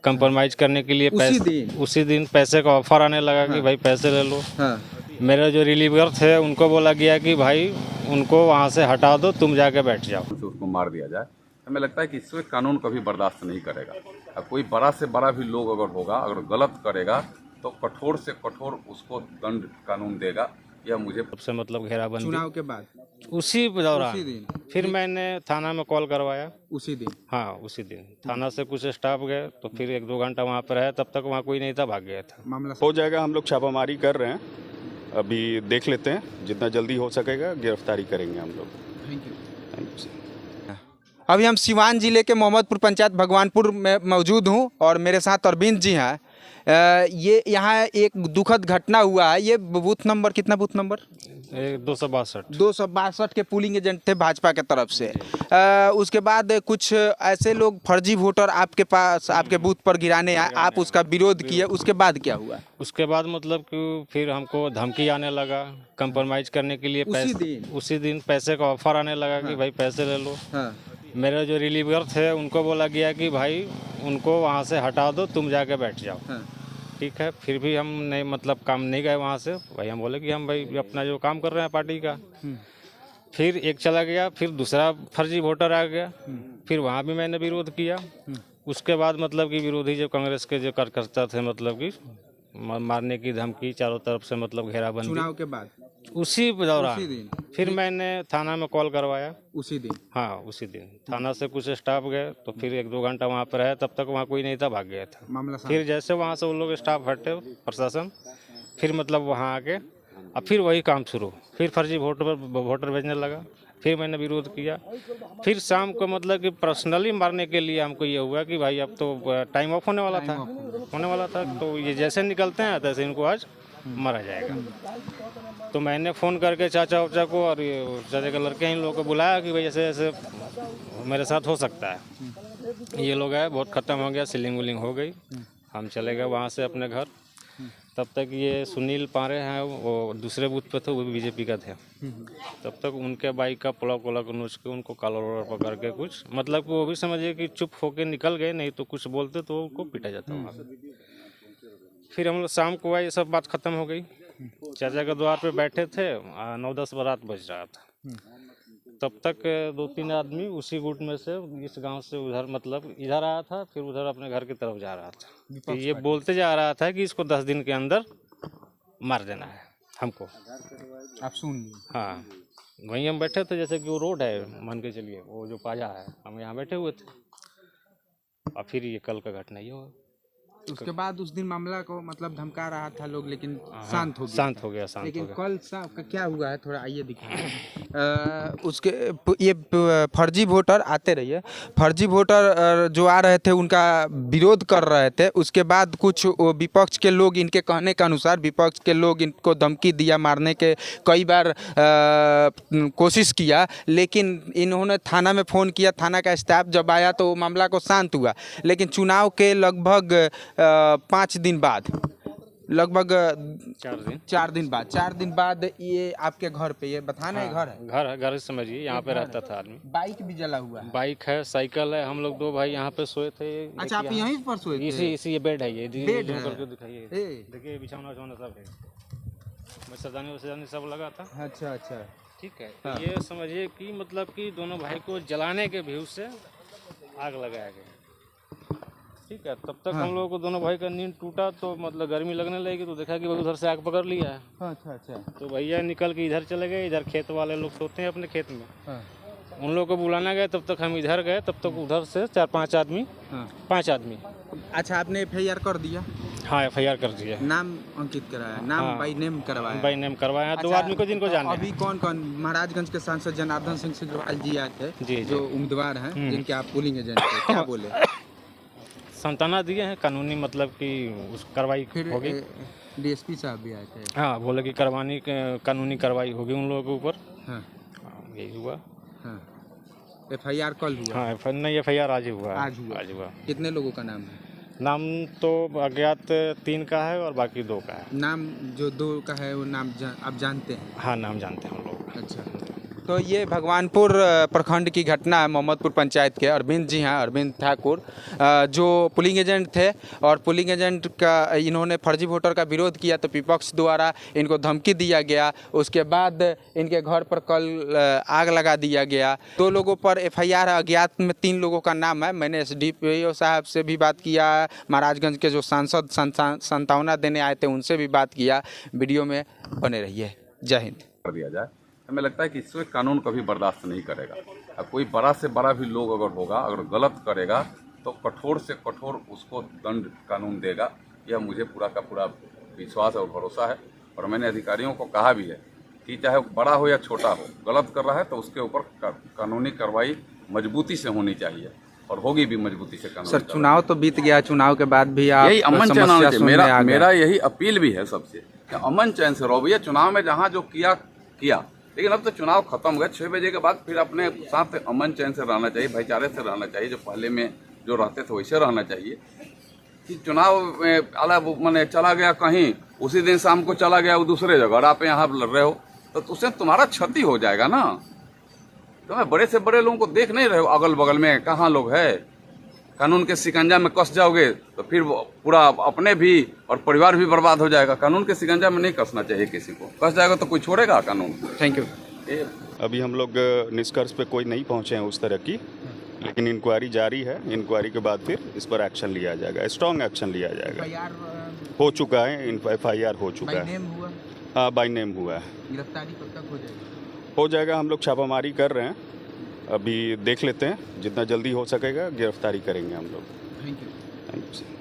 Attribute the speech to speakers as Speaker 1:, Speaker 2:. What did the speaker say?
Speaker 1: Compromise करने के लिए उसी दिन पैसे का ऑफर आने लगा कि भाई पैसे ले लो। मेरे जो रिलीवर थे उनको बोला गया कि भाई उनको वहाँ से हटा दो, तुम जाके बैठ जाओ।
Speaker 2: उसको मार दिया जाए। हमें लगता है कि इसमें कानून कभी बर्दाश्त नहीं करेगा। अब कोई बड़ा से बड़ा भी लोग अगर होगा, अगर गलत करेगा तो कठोर से कठोर उसको दंड कानून देगा। यह मुझे
Speaker 1: सबसे मतलब घेराबंदी
Speaker 3: चुनाव के बाद
Speaker 1: उसी दौरान
Speaker 3: उसी दिन
Speaker 1: फिर मैंने थाना में कॉल करवाया।
Speaker 3: उसी दिन
Speaker 1: हाँ, उसी दिन थाना से कुछ स्टाफ गए तो फिर 1-2 घंटा वहाँ पर रहे, तब तक वहाँ कोई नहीं था, भाग गया था।
Speaker 3: मामला
Speaker 4: हो जाएगा। हम लोग छापामारी कर रहे हैं, अभी देख लेते हैं, जितना जल्दी हो सकेगा गिरफ्तारी करेंगे हम लोग।
Speaker 3: Thank you.
Speaker 4: Thank you.
Speaker 3: अभी हम सिवान जिले के मोहम्मदपुर पंचायत भगवानपुर में मौजूद हूँ और मेरे साथ अरविंद जी हैं। ये यहाँ एक दुखद घटना हुआ है। ये बूथ नंबर कितना, बूथ नंबर 262 के पोलिंग एजेंट थे भाजपा के तरफ से। उसके बाद कुछ ऐसे लोग फर्जी वोटर आपके पास, आपके बूथ पर गिराने आए, आप उसका विरोध किए, उसके बाद क्या हुआ?
Speaker 1: उसके बाद मतलब कि फिर हमको धमकी आने लगा कंप्रोमाइज करने के लिए। उसी दिन पैसे का ऑफर आने लगा कि भाई पैसे ले लो। मेरे जो रिलीवर थे उनको बोला गया कि भाई उनको वहाँ से हटा दो, तुम जाके बैठ जाओ। ठीक है, फिर भी हम नहीं मतलब काम नहीं गए वहाँ से। भाई हम बोले कि हम भाई अपना जो काम कर रहे हैं पार्टी का। फिर एक चला गया, फिर दूसरा फर्जी वोटर आ गया, फिर वहाँ भी मैंने विरोध किया। उसके बाद मतलब कि विरोधी जो कांग्रेस के जो कार्यकर्ता थे मतलब कि मारने की धमकी, चारों तरफ से मतलब घेराबंदी।
Speaker 3: चुनाव के बाद
Speaker 1: उसी दौरान फिर मैंने थाना में कॉल करवाया।
Speaker 3: उसी दिन
Speaker 1: हाँ, उसी दिन थाना से कुछ स्टाफ गए तो फिर 1-2 घंटा वहाँ पर रहे, तब तक वहाँ कोई नहीं था, भाग गया था।
Speaker 3: मामला
Speaker 1: फिर जैसे वहाँ से वो लोग स्टाफ हटे, प्रशासन, फिर मतलब वहाँ आके अब फिर वही काम शुरू, फिर फर्जी वोटर भेजने लगा। फिर मैंने विरोध किया। फिर शाम को मतलब कि पर्सनली मारने के लिए हमको ये हुआ कि भाई अब तो टाइम ऑफ होने वाला था तो ये जैसे निकलते हैं तैसे इनको आज मारा जाएगा। तो मैंने फ़ोन करके चाचा उचा को और ये चाचा के लड़के इन लोगों को बुलाया कि भाई ऐसे ऐसे मेरे साथ हो सकता है। ये लोग आए, बहुत ख़त्म हो गया, सीलिंग विलिंग हो गई। हम चले गए वहाँ से अपने घर। तब तक ये सुनील पारे हैं, वो दूसरे बूथ पे थे, वो भी बीजेपी का थे। तब तक उनके बाइक का प्लग नोच के उनको कॉलर वॉलर पकड़ के कुछ मतलब कि वो भी समझिए कि चुप होके निकल गए, नहीं तो कुछ बोलते तो उनको पीटा जाता वहाँ पे। फिर हम लोग शाम को आए, ये सब बात ख़त्म हो गई। चाचा के द्वार पे बैठे थे, 9-10 रात बज रहा था। तब तक 2-3 आदमी उसी गुट में से इस गांव से उधर मतलब इधर आया था, फिर उधर अपने घर की तरफ जा रहा था। तो ये बोलते जा रहा था कि इसको 10 दिन के अंदर मार देना है हमको।
Speaker 3: आप सुन ली?
Speaker 1: हाँ, वहीं हम बैठे थे, जैसे कि वो रोड है, मान के चलिए वो जो पाजा है, हम यहाँ बैठे हुए थे। और फिर ये कल का घटना ये हुआ।
Speaker 3: उसके बाद उस दिन मामला को मतलब धमका रहा था लोग, लेकिन शांत हो गया। लेकिन कल शाम का क्या हुआ है, थोड़ा आइए दिखाएं। उसके ये फर्जी वोटर आते रहिए, फर्जी वोटर जो आ रहे थे उनका विरोध कर रहे थे। उसके बाद कुछ विपक्ष के लोग, इनके कहने के अनुसार विपक्ष के लोग इनको धमकी दिया, मारने के कई बार कोशिश किया, लेकिन इन्होंने थाना में फ़ोन किया। थाना का स्टाफ जब आया तो मामला को शांत हुआ। लेकिन चुनाव के लगभग 5 दिन बाद, लगभग 4 दिन बाद ये आपके घर पे, ये बताना है
Speaker 1: घर समझिए, यहाँ पे रहता था आदमी।
Speaker 3: बाइक भी जला हुआ है?
Speaker 1: बाइक है, साइकिल है। हम लोग 2 भाई यहाँ पे सोए थे।
Speaker 3: अच्छा, आप यहीं पर सोए थे?
Speaker 1: इसी ये बेड है, ये
Speaker 3: बेड है?
Speaker 1: करके दिखाइए, देखिए बिछौना सब है, मच्छरदानी सब लगा था।
Speaker 3: अच्छा,
Speaker 1: ठीक है। तो ये समझिए कि मतलब कि दोनों भाई को जलाने के व्यू से आग लगाया गया। ठीक है, तब तक हम लोगों को दोनों भाई का नींद टूटा, तो मतलब गर्मी लगने लगी, तो देखा कि भाई उधर से आग पकड़ लिया है।
Speaker 3: अच्छा।
Speaker 1: तो भैया निकल के इधर चले गए। इधर खेत वाले लोग सोते हैं अपने खेत में। उन लोगों को बुलाना गए, तब तक हम इधर गए, तब तक उधर से 4-5 आदमी 5 आदमी।
Speaker 3: अच्छा, आपने FIR कर दिया?
Speaker 1: हाँ, FIR कर दिया।
Speaker 3: नाम अंकित कराया? नाम बाई नेम करवाया?
Speaker 1: बाई नेम करवाया। 2 आदमी को जिनको जाना।
Speaker 3: अभी कौन महाराजगंज के सांसद जनार्दन सिंह सिग्रीवाल जी आए थे, जी, जो उम्मीदवार हैं, जिनके आप पोलिंग एजेंट थे, क्या बोले?
Speaker 1: सांत्वना दिए हैं, कानूनी मतलब कि उस कार्रवाई होगी।
Speaker 3: DSP साहब भी आए थे।
Speaker 1: हाँ, बोले कि कानूनी कार्रवाई होगी उन लोगों के ऊपर। यही हुआ।
Speaker 3: FIR कल हुआ?
Speaker 1: हाँ, FIR आज हुआ।
Speaker 3: आज हुआ। कितने लोगों का नाम है?
Speaker 1: नाम तो अज्ञात 3 का है और बाकी 2 का है।
Speaker 3: नाम जो 2 का है वो नाम आप जानते हैं?
Speaker 1: हाँ, नाम जानते हैं हम लोग।
Speaker 3: अच्छा, तो ये भगवानपुर प्रखंड की घटना है, मोहम्मदपुर पंचायत के अरविंद जी हैं, अरविंद ठाकुर, जो पोलिंग एजेंट थे और पोलिंग एजेंट का इन्होंने फर्जी वोटर का विरोध किया तो विपक्ष द्वारा इनको धमकी दिया गया। उसके बाद इनके घर पर कल आग लगा दिया गया। 2 लोगों पर एफआईआर, अज्ञात में 3 लोगों का नाम है। मैंने एसडीपीओ साहब से भी बात किया, महाराजगंज के जो सांसद संतावना देने आए थे उनसे भी बात किया। वीडियो में बने रहिए। जय हिंद।
Speaker 2: कर दिया जाए, हमें लगता है कि इससे कानून कभी बर्दाश्त नहीं करेगा। अब कोई बड़ा से बड़ा भी लोग अगर होगा, अगर गलत करेगा तो कठोर से कठोर उसको दंड कानून देगा, यह मुझे पूरा का पूरा विश्वास और भरोसा है। और मैंने अधिकारियों को कहा भी है कि चाहे वो बड़ा हो या छोटा हो, गलत कर रहा है तो उसके ऊपर कानूनी कार्रवाई मजबूती से होनी चाहिए और होगी भी मजबूती से कानूनी।
Speaker 3: सर, चुनाव तो बीत गया, चुनाव के बाद भी आप
Speaker 2: यही अमन चैन होना चाहिए। मेरा यही अपील भी है सबसे, अमन चैन से रहो भैया। चुनाव में जहाँ जो किया, लेकिन अब तो चुनाव खत्म हो गया। 6 बजे के बाद फिर अपने साथ अमन चैन से रहना चाहिए, भाईचारे से रहना चाहिए। जो पहले में जो रहते थे वैसे रहना चाहिए। कि चुनाव में अलग मैंने चला गया कहीं, उसी दिन शाम को चला गया वो दूसरे जगह, आप यहाँ लड़ रहे हो तो उससे तुम्हारा क्षति हो जाएगा ना। तुम्हें बड़े से बड़े लोगों को देख नहीं रहे हो, अगल बगल में कहाँ लोग है। कानून के शिकंजा में कस जाओगे तो फिर पूरा अपने भी और परिवार भी बर्बाद हो जाएगा। कानून के शिकंजा में नहीं कसना चाहिए किसी को, कस जाएगा तो कोई छोड़ेगा कानून।
Speaker 3: Thank you.
Speaker 4: अभी हम लोग निष्कर्ष पे कोई नहीं पहुंचे हैं उस तरह की, लेकिन इंक्वायरी जारी है। इंक्वायरी के बाद फिर इस पर एक्शन लिया जाएगा, स्ट्रॉन्ग एक्शन लिया जाएगा। हो चुका है, एफआईआर हो चुका है। हाँ, बाय नेम हुआ है।
Speaker 3: गिरफ्तारी कब तक हो जाएगी?
Speaker 4: हो जाएगा, हम लोग छापामारी कर रहे हैं। अभी देख लेते हैं, जितना जल्दी हो सकेगा गिरफ्तारी करेंगे हम लोग।
Speaker 3: Thank you.
Speaker 4: Thank you.